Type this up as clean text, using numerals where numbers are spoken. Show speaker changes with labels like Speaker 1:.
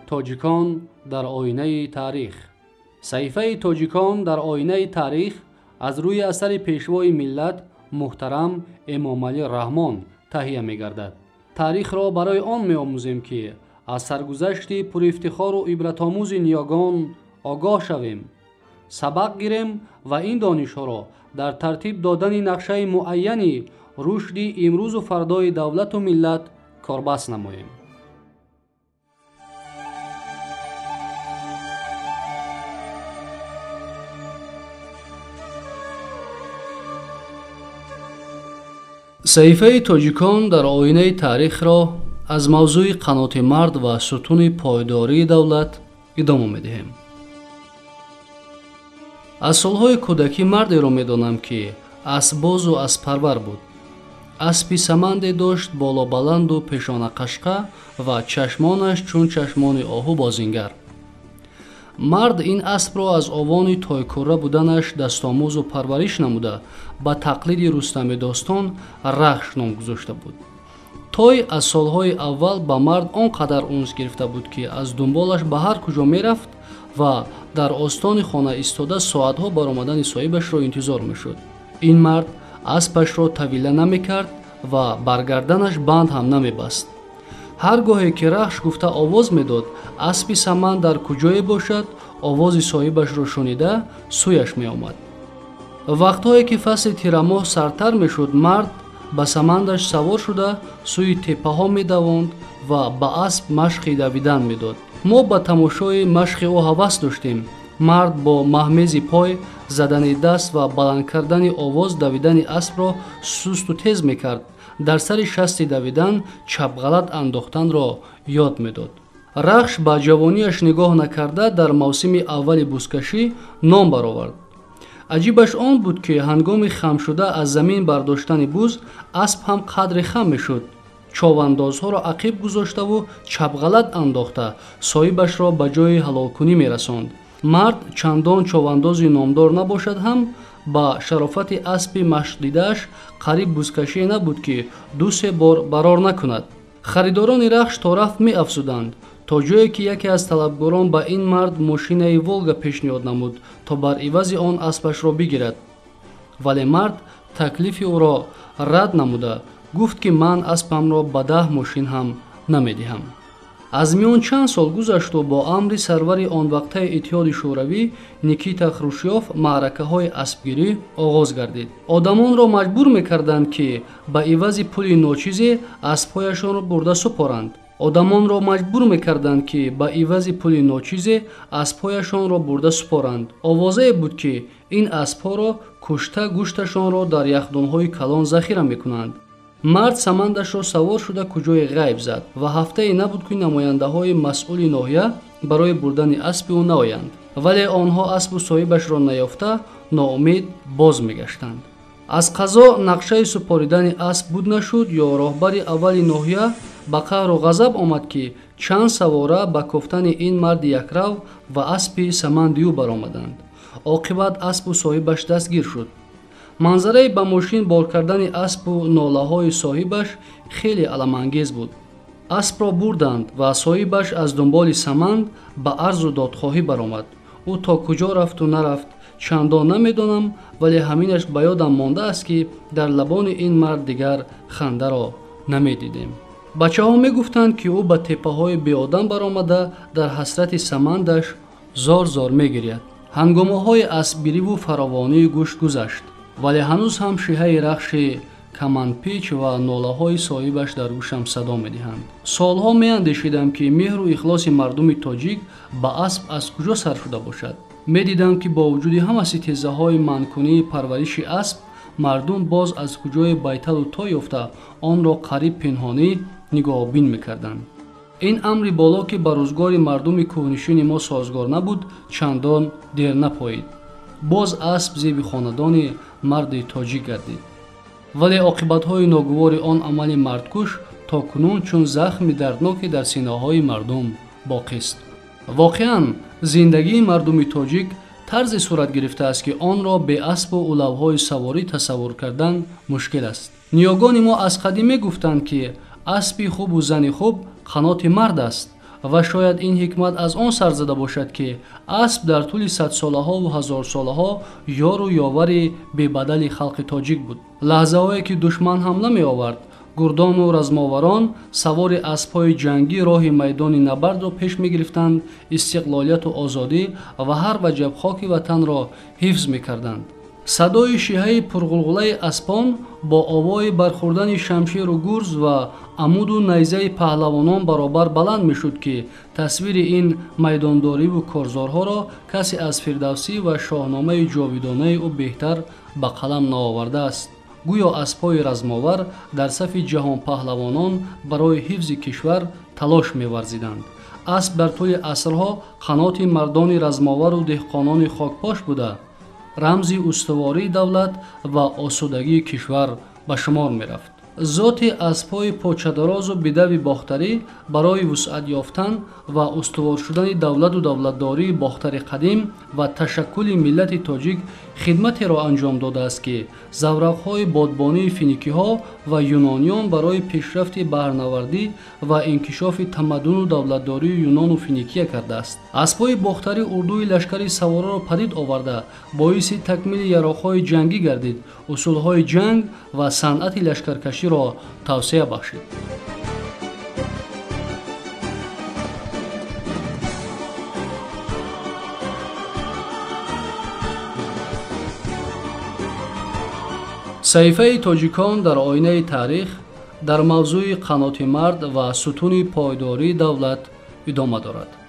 Speaker 1: توجیکان در آینه تاریخ. صحیفه توجیکان در آینه تاریخ از روی اثر پیشوای ملت محترم امام علی رحمان تهیه می گردد. تاریخ را برای آن می آموزیم که از سرگذشت پر افتخار و عبرت آموز نیاگان آگاه شویم، سبق گیریم و این دانش‌ها را در ترتیب دادن نقشه معینی رشد امروز و فردای دولت و ملت کاربست نماییم. صحیفه توجیکان در آینه تاریخ را از موضوع قنات مرد و ستون پایداری دولت ادامه می‌دهیم. از سالهای کودکی مردی را می‌دانم که اسب‌باز و اسب‌پرور بود. اسبی سمندی داشت بالا بلند و پیشانه قشقه و چشمانش چون چشمان آهو بازینگر. مرد این اسب را از آوان تایکوره بودنش دستاموز و پرورش نموده با تقلید رستم داستان رخش نام گذاشته بود. تای از سالهای اول با مرد آنقدر انس گرفته بود که از دنبالش به هر کجا میرفت و در آستان خانه ایستاده ساعتها برآمدن صاحبش را انتظار میشد. این مرد اسبش را طویله نمیکرد و برگردنش بند هم نمیبست. هر گاهی که رخش گفته آواز میداد اسبی سمن در کجای باشد، آواز صاحبش را شنیده سویش می آمد. وقتهایی که فصل تیرماه سرتر میشد مرد به سمندش سوار شده سوی تپه ها می دواند و به اسب مشق دویدن میداد. ما به تماشای مشق او هوس داشتیم. مرد با مهمیز پای، زدن دست و بلند کردن آواز دویدن اسب را سست و تیز میکرد. در سر شست دویدن چپ غلط انداختن را یاد میداد. رخش با جوانیش نگاه نکرده در موسم اول بزکشی نام برآورد. عجیبش آن بود که هنگام خم شده از زمین برداشتن بز اسب هم قدر خم میشد. چاواندازها را عقیب گذاشته و چپ غلط انداخته صاحبش را به جای هلاکونی میرساند. مرد چندان چاواندازی نامدار نباشد هم با شرافت اسب مشق دیده‌اش قریب بزکشی نبود که دو سه بار برار نکند. خریداران رخش تا رفت می افزودند تا جایی که یکی از طلبگاران با این مرد ماشین ولگا پیشنهاد نمود تا بر عوض آن اسبش را بگیرد. ولی مرد تکلیف او را رد نموده گفت که من اسبم را به 10 ماشین هم نمیدهم. از میان چند سال گذشت و با امر سرور آن وقته اتحاد شوروی نیکیتا خروشچوف معرکه‌های اسبگیری آغاز گردید. آدمان را مجبور می‌کردند که به عوض پول ناچیزی اسب‌هایشان را برده سپارند. آوازه بود که این اسب‌ها را کشته گوشتشان را در یخدان‌های کلان ذخیره می‌کنند. مرد سمندش را سوار شده کجای غیب زد و هفته نبود که نماینده های مسئول ناحیه برای بردن اسب او نآیند. ولی آنها اسب و صاحبش را نیافته ناامید باز میگشتند. از قضا نقشه سپاریدن اسب بود نشد یا راهبر اول ناحیه به قهر و غضب آمد که چند سواره به گفتن این مرد یکرو و اسب سمند او برآمدند. عاقبت اسب و صاحبش دستگیر شد. منظره به ماشین بار کردن اسب و ناله های صاحبش خیلی علم‌انگیز بود. اسب را بردند و صاحبش از دنبال سمند به عرض و دادخواهی برآمد. او تا کجا رفت و نرفت چندان نمیدانم، ولی همینش به یادم مانده است که در لبان این مرد دیگر خنده را نمیدیدیم. بچه ها می گفتند که او به تپه های بی آدم برآمده در حسرت سمندش زار زار می گرید. هنگامه های اسبگیری و فراوانی گوشت گذشت، ولی هنوز هم شیهه رخش کمانپیچ و ناله های صاحبش در گوشم صدا می دهند. سالها می اندیشیدم که مهر و اخلاص مردم تاجیک به اسب از کجا سر شده باشد. می دیدم که با وجود همه ستیزه های منکنی پرورش اسب، مردم باز از کجای بیتل و تا یافته آن را قریب پنهانی نگاه بین می کردند. این امر بالا که به روزگار مردم کوهنشین ما سازگار نبود چندان دیر نپایید. باز اسب زیب خاندان مرد تاجیک گردید. ولی عاقبت‌های ناگوار آن عمل مردکش تا کنون چون زخم دردناکی در سینه‌های مردم باقی است. واقعاً زندگی مردم تاجیک طرز صورت گرفته است که آن را به اسب و اولوهای سواری تصور کردن مشکل است. نیاگان ما از قدیم گفتند که اسبی خوب و زن خوب قنات مرد است. ва шояд ин ҳикмат аз он сар зада бошад ки асп дар тӯли садсолаҳо ва ҳазорсолаҳо ёру ёвари бебадали халқи тоҷик буд. лаҳзаҳое ки душман ҳамла меовард, гурдону размоварон савори аспҳои ҷангӣ роҳи майдони набардро пеш мегирифтанд, истиқлолияту озодӣ ва ҳар ваҷаб хоки ватанро ҳифз мекарданд. садои шиҳаи пурғулғулаи аспон бо овои бархӯрдани шамширу гурз ва амуду найзаи паҳлавонон баробар баланд мешуд ки тасвири ин майдондориву корзорҳоро касе аз фирдавсӣ ва шоҳномаи ҷовидонаи ӯ беҳтар ба қалам наовардааст. гӯё аспҳои размовар дар сафи ҷаҳонпаҳлавонон барои ҳифзи кишвар талош меварзиданд. асп дар тӯли асрҳо қаноти мардони размовару деҳқонони хокпош буда, рамзи устувории давлат ва осудагии кишвар ба шумор мерафт. зоти аспҳои почадарозу бидави бохтарӣ барои вусъат ёфтан ва устувор шудани давлату давлатдории бохтари қадим ва ташаккули миллати тоҷик хидматеро анҷом додааст ки заврақҳои бодбонии финикиҳо ва юнониён барои пешрафти баҳрнавардӣ ва инкишофи тамаддуну давлатдории юнону финикия кардааст. аспҳои бохтари урдуи лашкари савораро падид оварда боиси такмили яроқҳои ҷангӣ гардид, усулҳои ҷанг ва санъати лашкаркаширо тавсея бахшид. саҳифаи тоҷикон дар оинаи таърих дар мавзӯи қаноти мард ва сутуни пойдории давлат идома дорад.